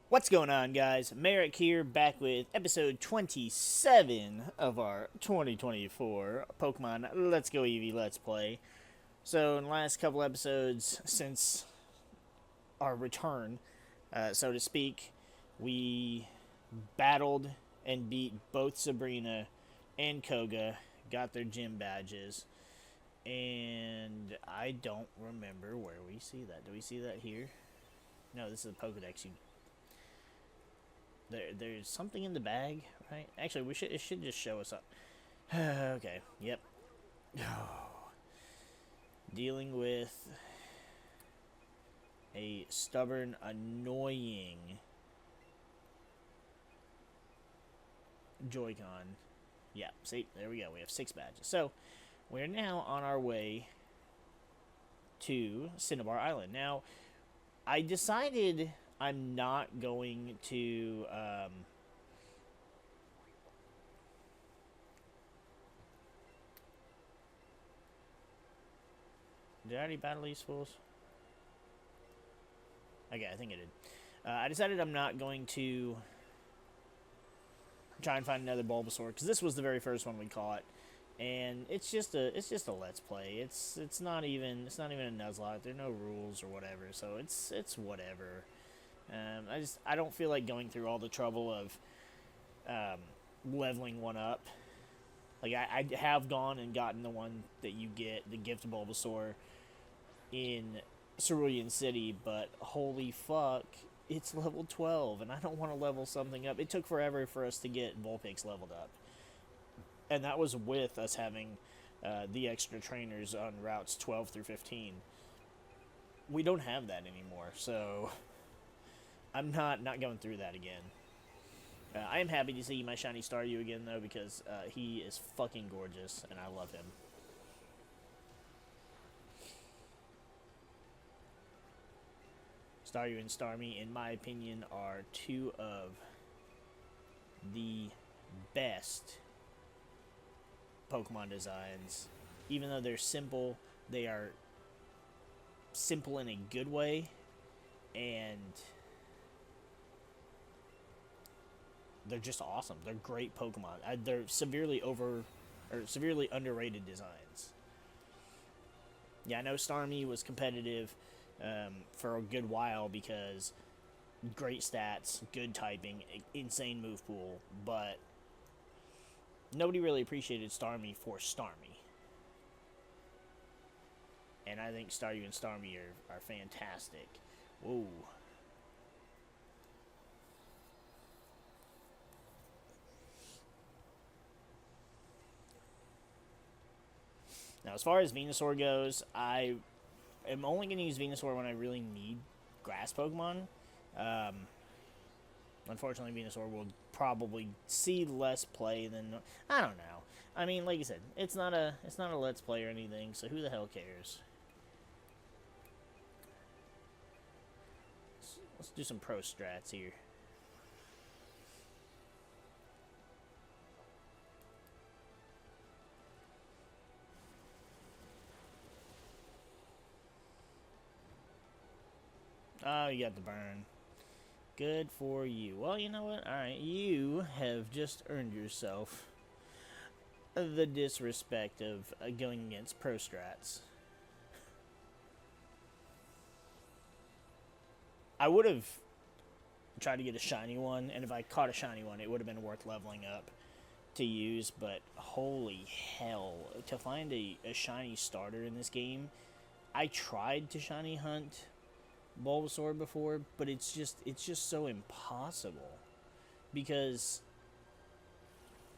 What's going on, guys? MariK here, back with episode 27 of our 2024 Pokemon Let's Go Eevee Let's Play. So, in the last couple episodes since our return, so to speak, we battled and beat both Sabrina and Koga, got their gym badges, and I don't remember where we see that. Do we see that here? No, this is a Pokedex there's something in the bag, right? Actually, it should just show us up. Okay, yep. Dealing with a stubborn, annoying Joy-Con. Yeah, see, there we go. We have 6 badges. So, we're now on our way to Cinnabar Island. Now, I decided I'm not going to did I already battle these fools? Okay, I think I did. I decided I'm not going to try and find another Bulbasaur because this was the very first one we caught, and it's just a let's play. It's not even a Nuzlocke. There are no rules or whatever, so it's whatever. I don't feel like going through all the trouble of leveling one up. Like I have gone and gotten the one that you get, the gift Bulbasaur, in Cerulean City, but holy fuck, it's level 12, and I don't want to level something up. It took forever for us to get Vulpix leveled up, and that was with us having the extra trainers on routes 12 through 15. We don't have that anymore, so I'm not going through that again. I am happy to see my shiny Staryu again, though, because he is fucking gorgeous, and I love him. Staryu and Starmie, in my opinion, are two of the best Pokemon designs. Even though they're simple, they are simple in a good way, and they're just awesome. They're great Pokemon. They're severely underrated designs. Yeah, I know Starmie was competitive for a good while because great stats, good typing, insane move pool, but nobody really appreciated Starmie for Starmie. And I think Staryu and Starmie are fantastic. Whoa. Now, as far as Venusaur goes, I am only going to use Venusaur when I really need grass Pokemon. Unfortunately, Venusaur will probably see less play than I don't know. I mean, like I said, it's not a let's play or anything, so who the hell cares? Let's do some pro strats here. Oh, you got the burn. Good for you. Well, you know what? Alright, you have just earned yourself the disrespect of going against pro strats. I would have tried to get a shiny one, and if I caught a shiny one, it would have been worth leveling up to use, but holy hell, to find a shiny starter in this game. I tried to shiny hunt Bulbasaur before, but it's just so impossible because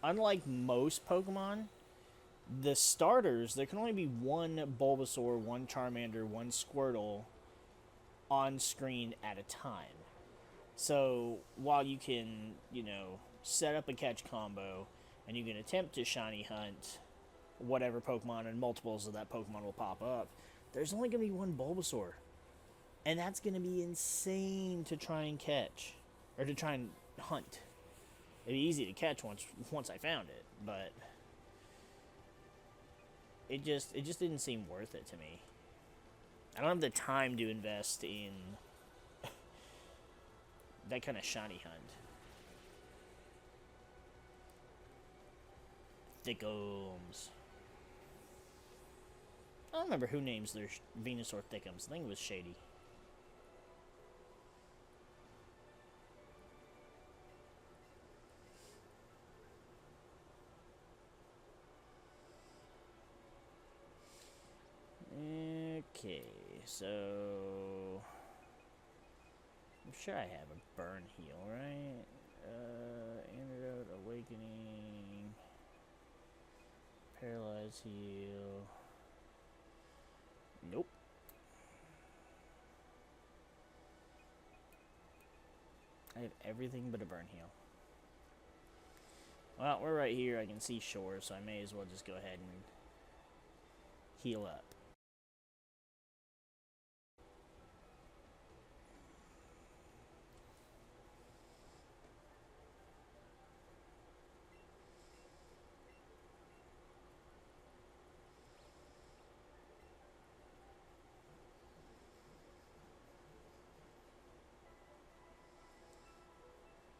unlike most Pokemon, the starters, there can only be one Bulbasaur, one Charmander, one Squirtle on screen at a time. So while you can, set up a catch combo and you can attempt to shiny hunt whatever Pokemon, and multiples of that Pokemon will pop up, there's only going to be one Bulbasaur. And that's going to be insane to try and catch. Or to try and hunt. It'd be easy to catch once I found it, but it just didn't seem worth it to me. I don't have the time to invest in that kind of shiny hunt. Thickums. I don't remember who names their Venusaur Thickums. I think it was Shady. Okay, so I'm sure I have a burn heal, right? Antidote, awakening, paralyze heal. Nope. I have everything but a burn heal. Well, we're right here. I can see shore, so I may as well just go ahead and heal up.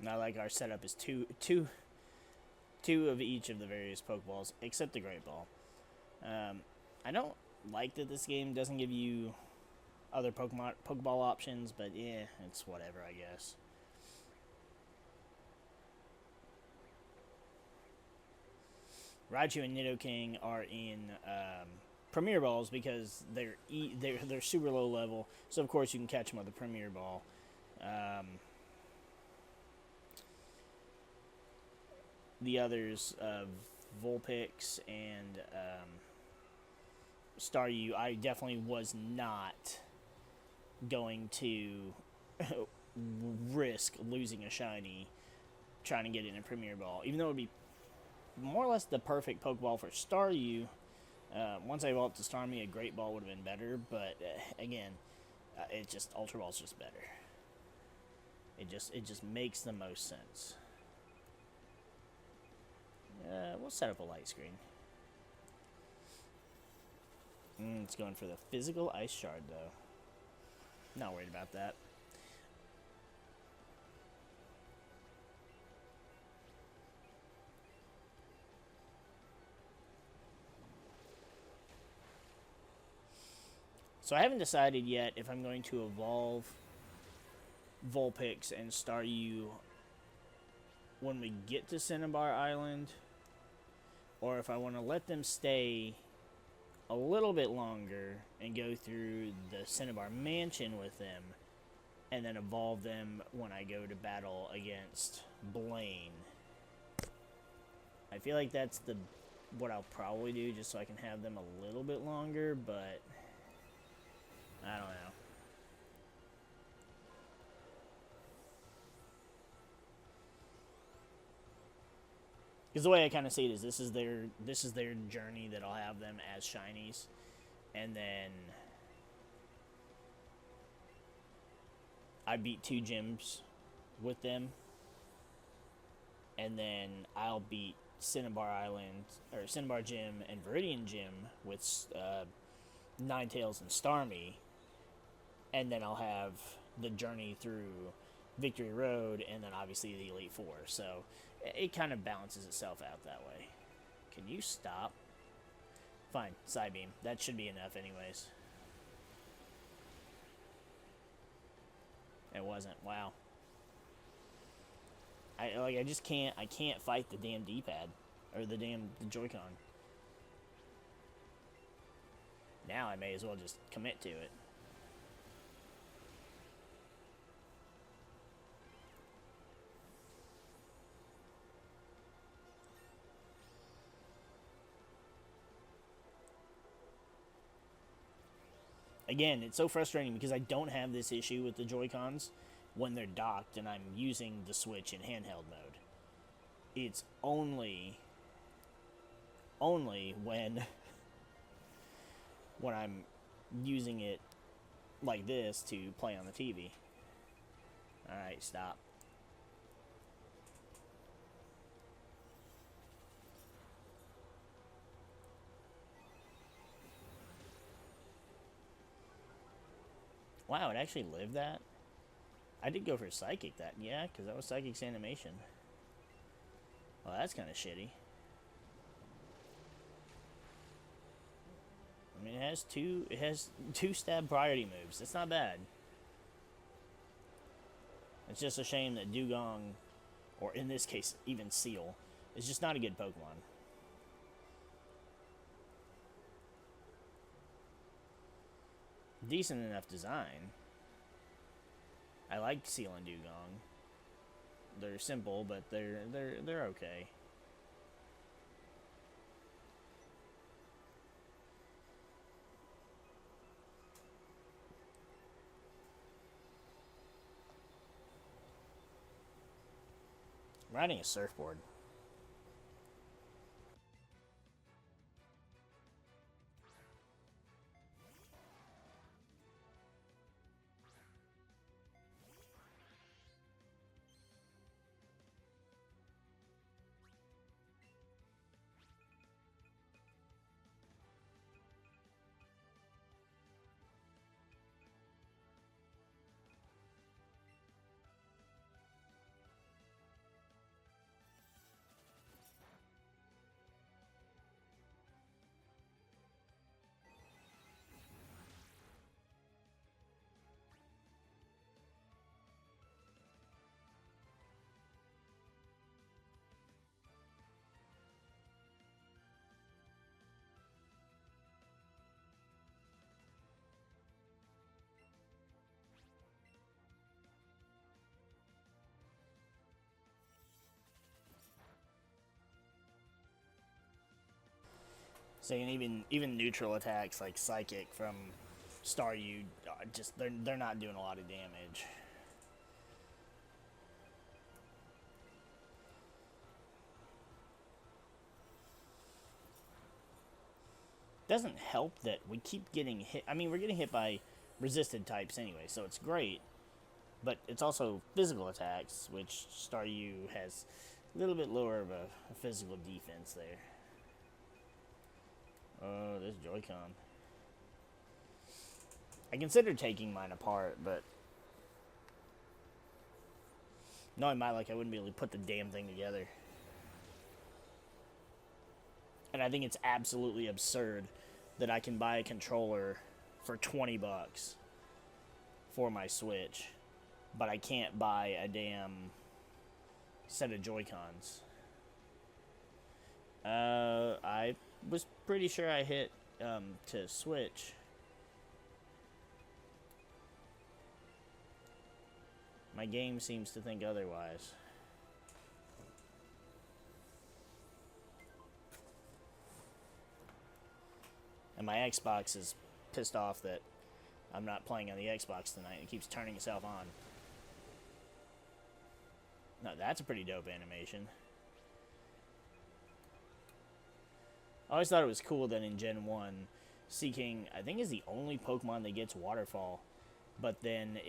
Now, like, our setup is two of each of the various Pokeballs, except the Great Ball. I don't like that this game doesn't give you other Pokeball options, but yeah, it's whatever, I guess. Raichu and Nidoking are in Premier Balls because they're super low level, so of course you can catch them with a Premier Ball. The others, Vulpix and Staryu, I definitely was not going to risk losing a shiny trying to get it in a Premier Ball, even though it would be more or less the perfect Pokeball for Staryu. Once I evolved to Starmie, a Great Ball would have been better, but again, it just Ultra Ball's just better. It just makes the most sense. We'll set up a light screen. It's going for the physical Ice Shard, though. Not worried about that. So I haven't decided yet if I'm going to evolve Vulpix and Staryu when we get to Cinnabar Island, or if I want to let them stay a little bit longer and go through the Cinnabar Mansion with them, and then evolve them when I go to battle against Blaine. I feel like that's what I'll probably do, just so I can have them a little bit longer, but I don't know. Because the way I kind of see it is this is their journey that I'll have them as shinies, and then I beat 2 gyms with them, and then I'll beat Cinnabar Island or Cinnabar Gym and Viridian Gym with Ninetales and Starmie, and then I'll have the journey through Victory Road, and then obviously the Elite Four. So it kind of balances itself out that way. Can you stop? Fine, Psybeam. That should be enough anyways. It wasn't. Wow. I just can't fight the damn D-pad or the Joy-Con. Now I may as well just commit to it. Again, it's so frustrating because I don't have this issue with the Joy-Cons when they're docked and I'm using the Switch in handheld mode. It's only when I'm using it like this to play on the TV. Alright, stop. Wow, it actually lived that? I did go for Psychic that, yeah, because that was Psychic's animation. Well, that's kind of shitty. I mean, it has two stab priority moves. It's not bad. It's just a shame that Dugong, or in this case, even Seal, is just not a good Pokemon. Decent enough design. I like Seal and Dugong. They're simple, but they're okay. I'm riding a surfboard. So even neutral attacks like Psychic from Staryu, just they're not doing a lot of damage. Doesn't help that we keep getting hit. I mean, we're getting hit by resisted types anyway, so it's great. But it's also physical attacks, which Staryu has a little bit lower of a physical defense there. Oh, this Joy-Con. I considered taking mine apart, but knowing my luck, I wouldn't be able to put the damn thing together. And I think it's absolutely absurd that I can buy a controller for 20 bucks for my Switch, but I can't buy a damn set of Joy-Cons. I was pretty sure I hit to switch. My game seems to think otherwise. And my Xbox is pissed off that I'm not playing on the Xbox tonight. It keeps turning itself on. No, that's a pretty dope animation. I always thought it was cool that in Gen 1, Seaking, I think, is the only Pokemon that gets Waterfall. But then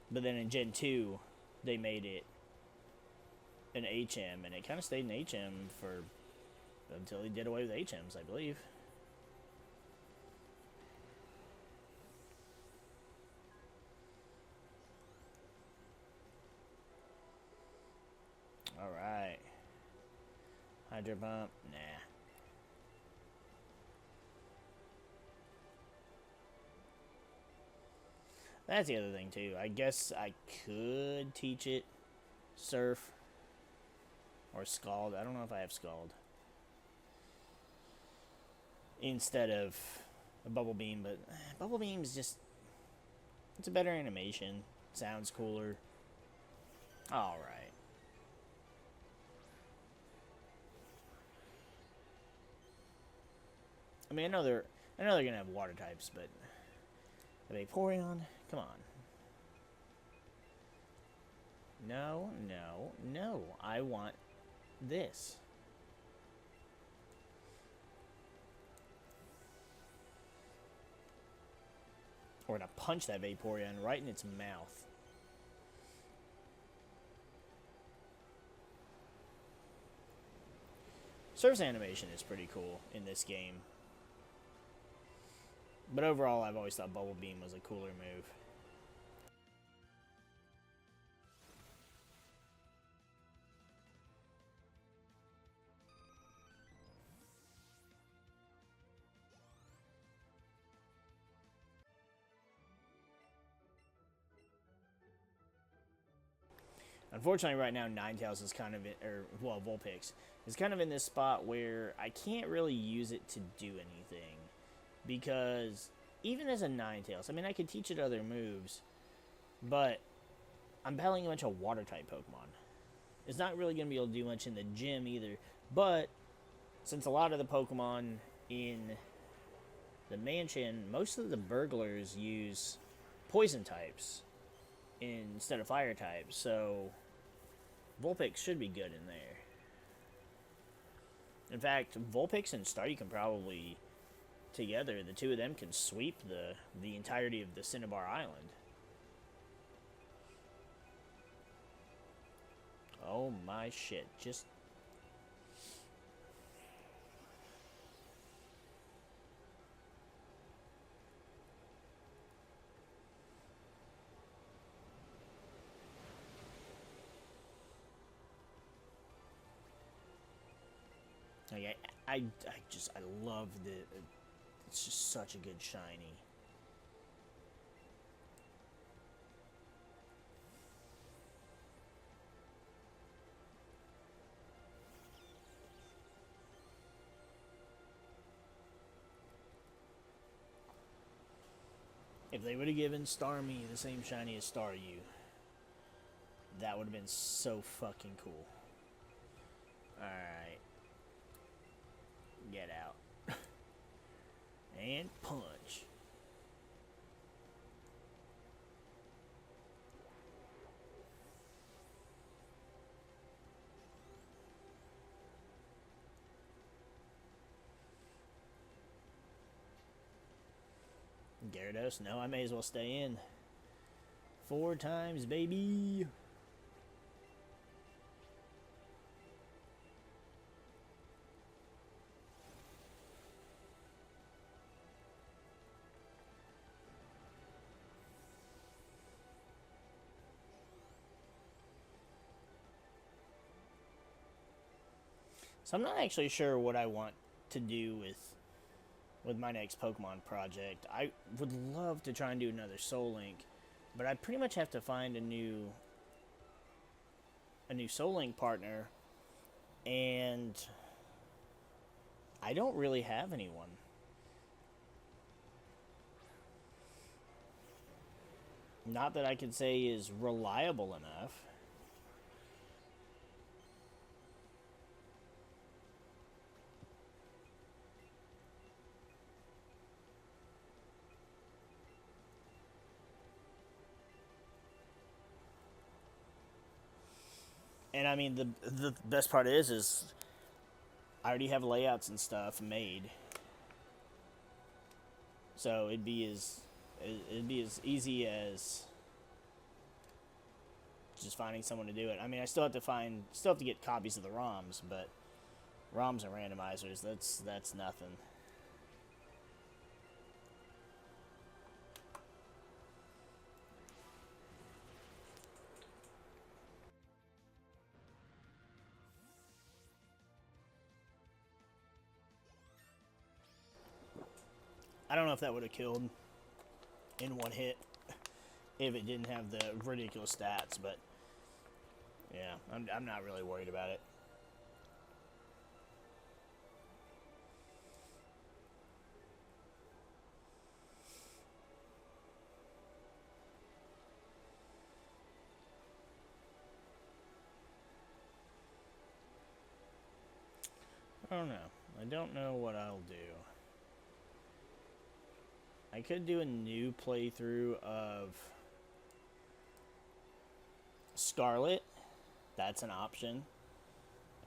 in Gen 2, they made it an HM, and it kind of stayed an HM until he did away with HMs, I believe. Alright. Hydro Pump? Nah. That's the other thing, too. I guess I could teach it Surf or Scald. I don't know if I have Scald. Instead of a Bubble Beam, but Bubble Beam is just... It's a better animation. Sounds cooler. Alright. I mean, I know they're gonna have water types, but the Vaporeon, come on. No, no, no. I want this. We're gonna punch that Vaporeon right in its mouth. Surf's animation is pretty cool in this game. But overall, I've always thought Bubble Beam was a cooler move. Unfortunately, right now, Ninetales is kind of, Vulpix is kind of in this spot where I can't really use it to do anything. Because even as a Ninetales, I mean, I could teach it other moves, but I'm battling a bunch of Water-type Pokemon. It's not really going to be able to do much in the gym either, but since a lot of the Pokemon in the mansion, most of the burglars use poison types instead of fire types, so Vulpix should be good in there. In fact, Vulpix and Staryu can probably, together, the two of them can sweep the entirety of the Cinnabar Island. Oh my shit, just... Like, I love it's just such a good shiny. If they would have given Starmie the same shiny as Staryu, that would have been so fucking cool. Alright. Get out. And punch. Gyarados? No, I may as well stay in. 4 times, baby. So I'm not actually sure what I want to do with my next Pokemon project. I would love to try and do another Soul Link, but I pretty much have to find a new Soul Link partner, and I don't really have anyone. Not that I could say is reliable enough. And I mean, the best part is I already have layouts and stuff made, so it'd be as easy as just finding someone to do it. I mean, I still have to get copies of the ROMs, but ROMs and randomizers, that's nothing. I don't know if that would have killed in one hit if it didn't have the ridiculous stats, but yeah, I'm not really worried about it. I don't know. I don't know what I'll do. I could do a new playthrough of Scarlet. That's an option.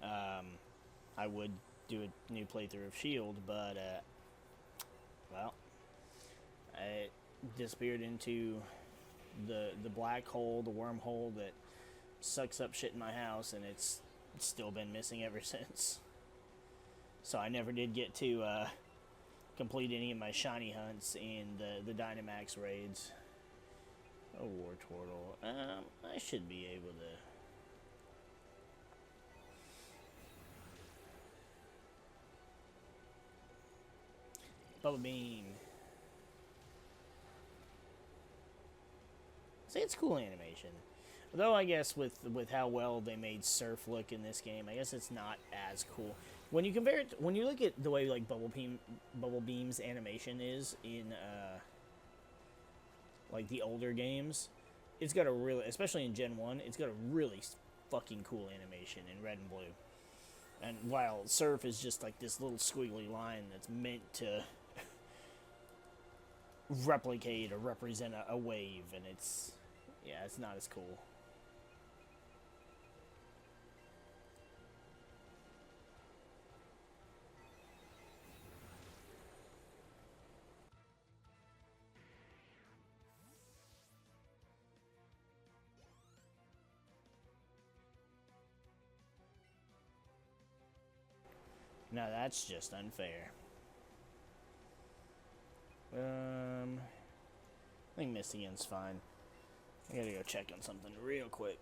I would do a new playthrough of Shield, but, well, it disappeared into the black hole, the wormhole that sucks up shit in my house, and it's still been missing ever since. So I never did get to complete any of my shiny hunts in the Dynamax raids. Oh, War Turtle. I should be able to. Bubble Beam. See, it's cool animation. Though I guess with how well they made Surf look in this game, I guess it's not as cool. When you compare it, when you look at the way like Bubble Beam's animation is in like the older games, it's got a really, especially in Gen 1, it's got a really fucking cool animation in Red and Blue. And while Surf is just like this little squiggly line that's meant to replicate or represent a wave, and it's, yeah, it's not as cool. Now that's just unfair. I think Mistigan's fine. I gotta go check on something real quick.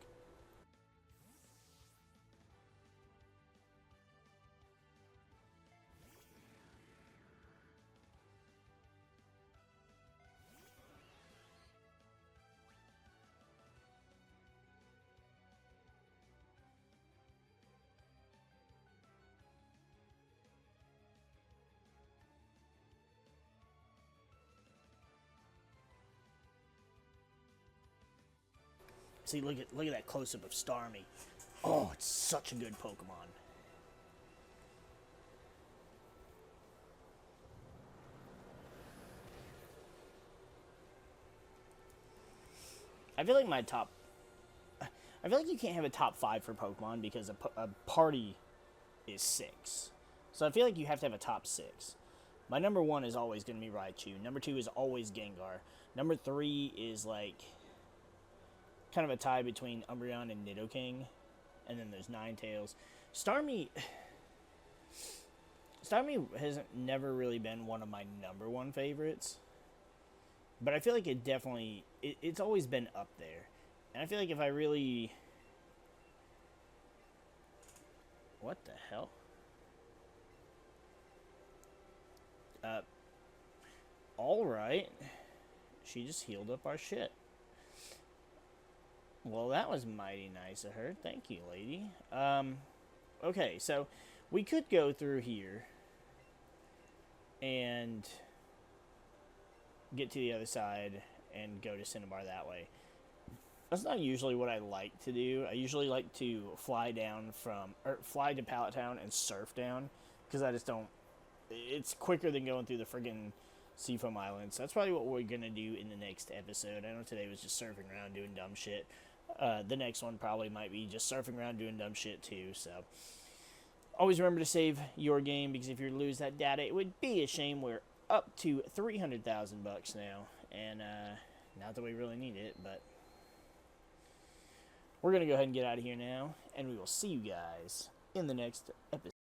See, look at that close-up of Starmie. Oh, it's such a good Pokemon. I feel like I feel like you can't have a top 5 for Pokemon because a party is 6. So I feel like you have to have a top 6. My number 1 is always going to be Raichu. Number 2 is always Gengar. Number 3 is like kind of a tie between Umbreon and Nidoking. And then there's Ninetales. Starmie hasn't never really been one of my number 1 favorites. But I feel like it definitely, it's always been up there. And I feel like if I really... What the hell? Alright. She just healed up our shit. Well, that was mighty nice of her. Thank you, lady. Okay, so we could go through here and get to the other side and go to Cinnabar that way. That's not usually what I like to do. I usually like to fly to Pallet Town and surf down, because I just don't, it's quicker than going through the friggin' Seafoam Islands. So that's probably what we're gonna do in the next episode. I know today was just surfing around doing dumb shit. The next one probably might be just surfing around doing dumb shit too, so always remember to save your game, because if you lose that data, it would be a shame. We're up to 300,000 bucks now, and not that we really need it, but we're gonna go ahead and get out of here now, and we will see you guys in the next episode.